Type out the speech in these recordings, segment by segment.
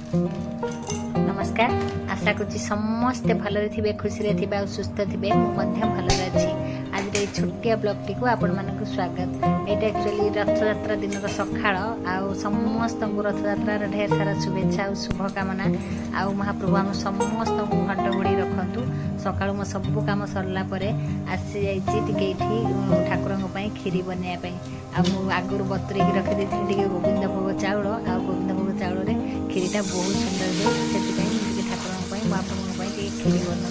नमस्कार आशा करुँची समस्ते भलरे थे खुशी रे थे सुस्थ थे भलरे अच्छी आज ये छोटिया ब्लॉग टी को आपण मानक स्वागत। ये एक्चुअली रथयात्रा दिन सकाळ आउ समस्त रथयात्रा ढेर सारा शुभेच्छा और शुभकामना। आउ महाप्रभु आम समस्त घंट घोड़ी रखु सकाळु मो सब कम सरला आसी जाइए ठाकुर खीरी बनवाई आगुरी बतुरे रखी गोविंद भोग चाउल आ गोविंद भोग चाउल खीरीटा बहुत सुंदर हुए से ठाकुर महाप्रभु खीरी बना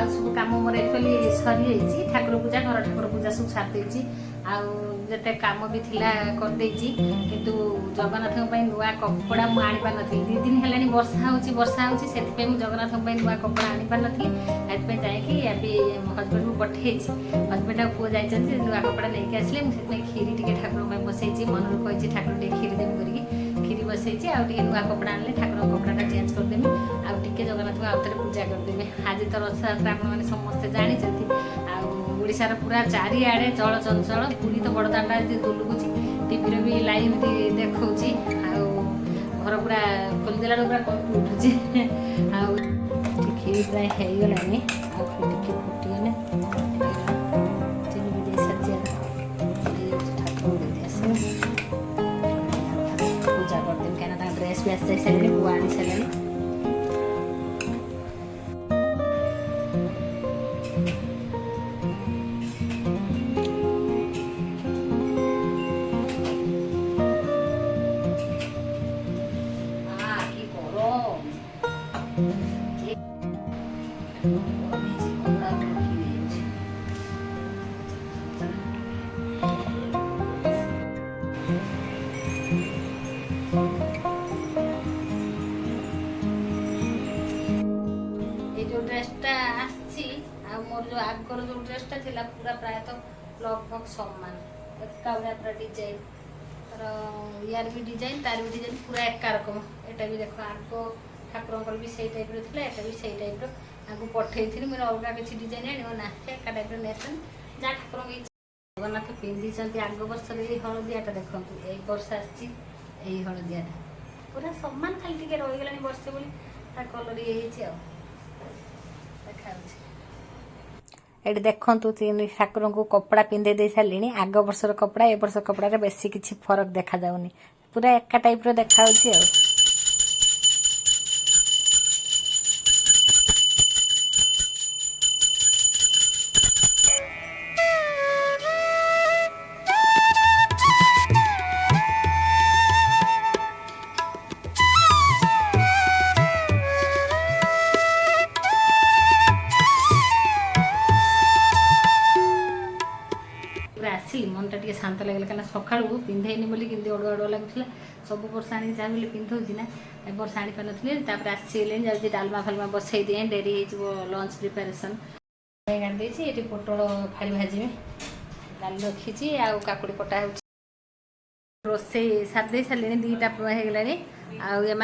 सब कम मोर एक्चुअली सरी जाइए ठाकुर पूजा घर ठाकुर पूजा सब सारी आते कम भी थिला कर किंतु जगन्नाथ नुआ कपड़ा मुझे आनी पार नी दी दिन है वर्षा हो से जगन्नाथ नुआ कपड़ा आनी पार नी जाकि हजबैंड को पठे हजबैंड आ पुआ जाइए नुआ कपड़ा लेकिन आसिले मुझे खीरी टी ठाकुर बसई मन कही ठाकुर टे खीरी देवी कर खीरी बसई नुआ कपड़ा आने ठाकुर कपड़ा चेंज करदेमी आगे जगन्नाथ को आउे पूजा करदेमी। आज तो रथयात्रा आपने समस्ते जानते ओडिशार पूरा चारिआडे चल चंचल पूरी तो बड़दाण्ड दुलुकुची टीवी भी लाइव देखा घर पूरा खोलदेला पूरा कंपी उठुची खीरी प्राय होगलानी टे फुटीगले चीनी भी दे सारी ठाकुर पूजा करदेवी कहीं ड्रेस भी आसी सारे पुआ आनी सारे ड्रेसटा मोर जो आगर जो ड्रेसटा थिला पूरा प्रायतः लगभग समान एका पूरा डिजाइन तर यार भी डिजाइन तार भी डिजाइन पूरा एका रकम एटा भी देखो आगो ठाकुर भी से टाइप एटा भी से टाइप आगो पठे थी मेरे अलग किसी डिजाइन आने ना एका टाइप नेसन जहाँ ठाकुर जगन्नाथ पिंधि आग वर्ष हलदियाटा देखो ये वर्ष आई हलदियाटा पूरा समान खाली टे रहीगला वर्षे बोली कलर ये ये देखु ठाकुर को कपड़ा पिंधे दे सारे आग वर्षर कपड़ा ए वर्ष कपड़ा बेसी किसी फरक देखा जाऊनी पूरा एका टाइप देखा आसली मनटा टे शांत लगे कहीं सका पिंधेनी बोली अड़ुआ अड़ुआ लगुला सब वर्ष आनी जहाँ भी पिंधुची ना ए वर्ष आनी पार नी आसगले जाऊँगी डालमा फालमा बसई दिए डेरी हो लंच प्रिपेरेसन गाड़ी ये पोटल फाड़ी भाजी डाल रखी आकुड़ी कटा हो रोसे सारी सारे दीटा होगला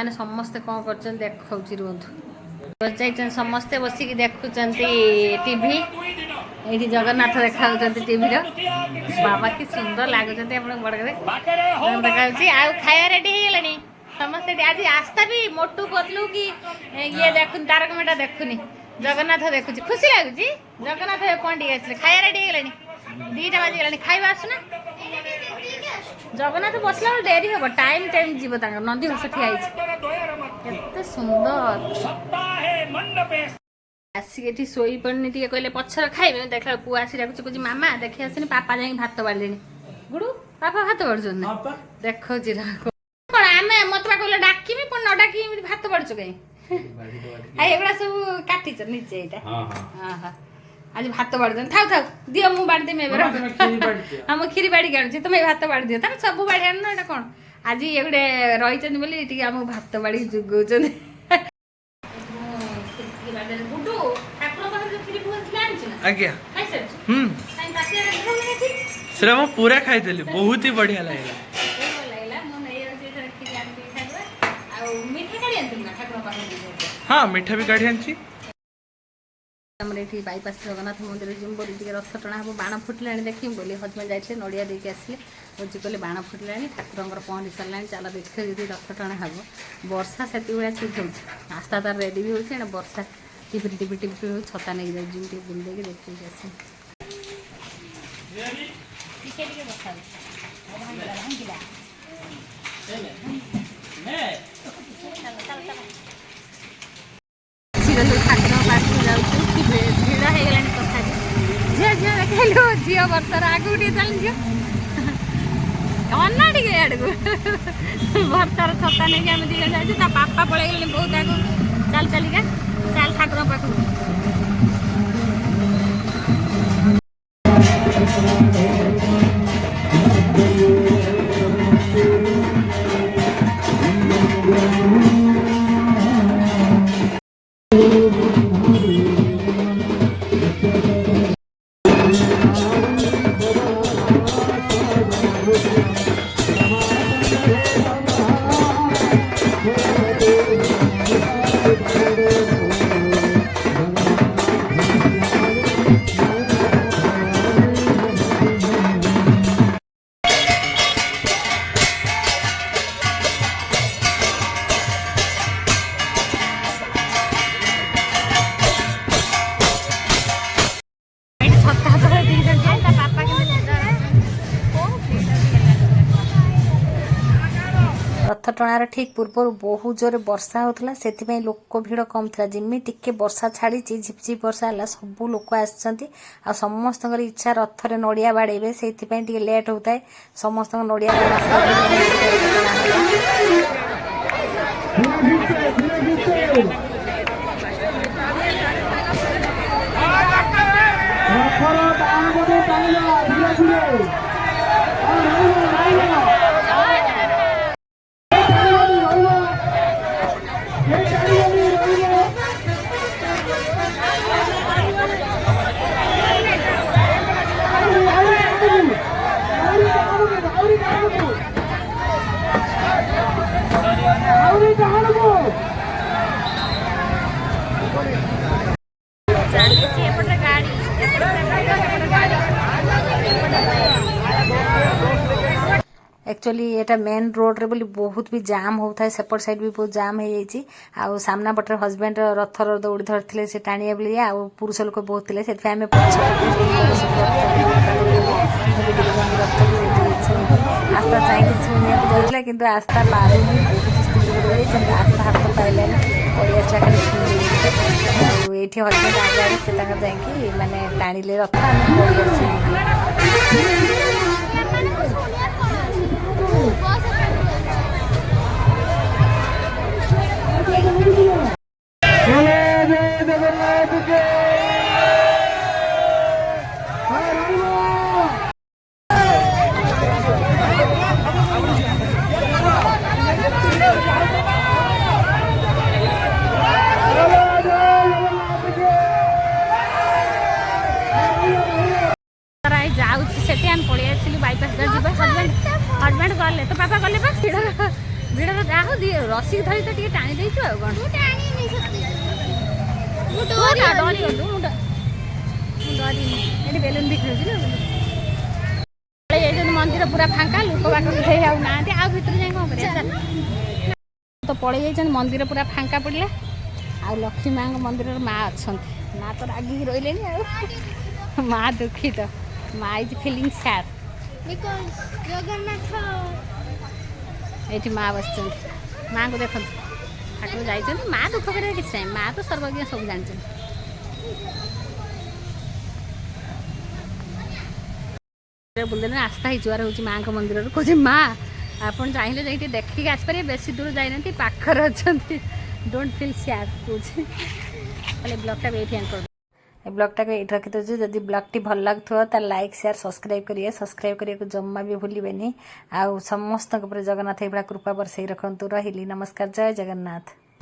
आने समस्ते कौन कर देखा रुहतु समस्ते बसिक देखुं टीवी ये जगन्नाथ देखा टीवी बाबा कि सुंदर लगुच बड़े देखा आउ खाया रेडी होगला समस्ते आज आस्था भी मोटू पतलू कि ये देखुन तारक मेहता देखुनी जगन्नाथ देखुची खुशी लगुच जगन्नाथ पंडित आसले खाया रेडी होगला 2टा बाजिगला खाଇବା आसुना जगन्नाथ बसला डेरी हम टाइम टाइम जीव नंदी घोष ठिया सुंदर आसिक शोई पड़नी टे कहले पछर खाइबे देखा पुआ आसी डाकुची कहूँ मामा देखी आसनी पापा जाई भात बाढ़े गुड़ू पापा भात बाढ़ुन देखा आम मत कहले डाकमी पुणी न डाक भात बाढ़ुच कहीं एगुड़ा सब काटी नीचे यहाँ आज भात बाड़ी दे था था दियो मु बाड़ी देमी एबे हम खीरी बाड़ी काढुची तुम भात बाड़ी दियो तमे सब बाड़ी आन ना एटा कोन आज एगुडे रही चंदी बोली टिके हम भात बाड़ी जुगो चंदी गुडू ठाकुर पाखरे खीरी बुआ लान छी ना आज्ञा खाइ सर साइन पाते सेरा म पूरा खाइ देली बहुत ही बढ़िया लागला हाँ मीठा भी काढ़ी आनची बाईपास जगन्नाथ मंदिर जिम बोली रथ टणा हम बाण फुटला देखी बोली हजबैंड जाइए नड़िया देके आसले बुझी कहले बाण फुटला ठाकुर पहंडी सरला चल देखिए जी रथ टणा हम वर्षा से भाया ठीक हो आस्था तार रेडी भी होना वर्षा टिपी टिपी टिपी हो छता नहीं जाए जिम टे बुल देके देखिए आस ठाकुर पास जाऊँ भिड़ हो गला कथा झील झील देखो झील बर्षर आगे टे चल झील अना टे आड़क बर्षर छता नहीं आम दी जाए बापा पलि बहुत आगे चल चलिका चल ठाकुर पाख रथ टणार ठीक पूर्व बहुत जोर वर्षा होता से लोक भिड़ कम था जमी टिके वर्षा छाड़ी झिपझिप वर्षा है सब लोक आ समस्त इच्छा रथरे नड़िया बाड़े से लेट होता है समस्त नड़िया एक्चुअली एटा मेन रोड रे बोली बहुत भी जाम होता है सेपट साइड भी बहुत जाम हो जाइए आ सामना पटे हजबैंड रथर दौड़ी धरते से टाणिया बेली आ पुरुष लोक बहुत थे से आम आस्था चाहिए छुआ कि आस्था पार आस्था हाथ पाइल पड़े आसला खाली ये हजबैंड आगे से जाकि माने टाणिले रथ हजबैंड गले तो पापा गले भिड़ जाओ रसी धरी तो टाणी देचु डरी गलु डरी बेलून बिक्री मंदिर पूरा फांका लोक बाक ना आ भर जाए कौन कर तो पड़े जाइए मंदिर पूरा फांका पड़ा आ लक्ष्मी माँ मंदिर माँ अच्छा माँ तो रागिक रही माँ दुखित माँ इज फिलिंग सैड ये माँ बस माँ को देख ठाकुर जाइए माँ दुख कर किसी ना माँ तो सर्वज्ञ सब जान बुले आस्था ही जुआर हो माँ मंदिर कहे माँ आप चाहिए जाइए देखिक आसपारे बेसी दूर जाइना पाखर अच्छा डोंट फिल सैड कौचे खाली ब्लॉगटा एठी एंड कर ए ब्लॉगटा को एठी रखि दउछु जदि ब्लॉगटी भल लागथो त लाइक शेयर सब्सक्राइब करिए को जम्मा भी भूलिबेनी आ समस्त ऊपर जगन्नाथ एबा कृपा बरसई रखंतु रहिली नमस्कार जय जगन्नाथ।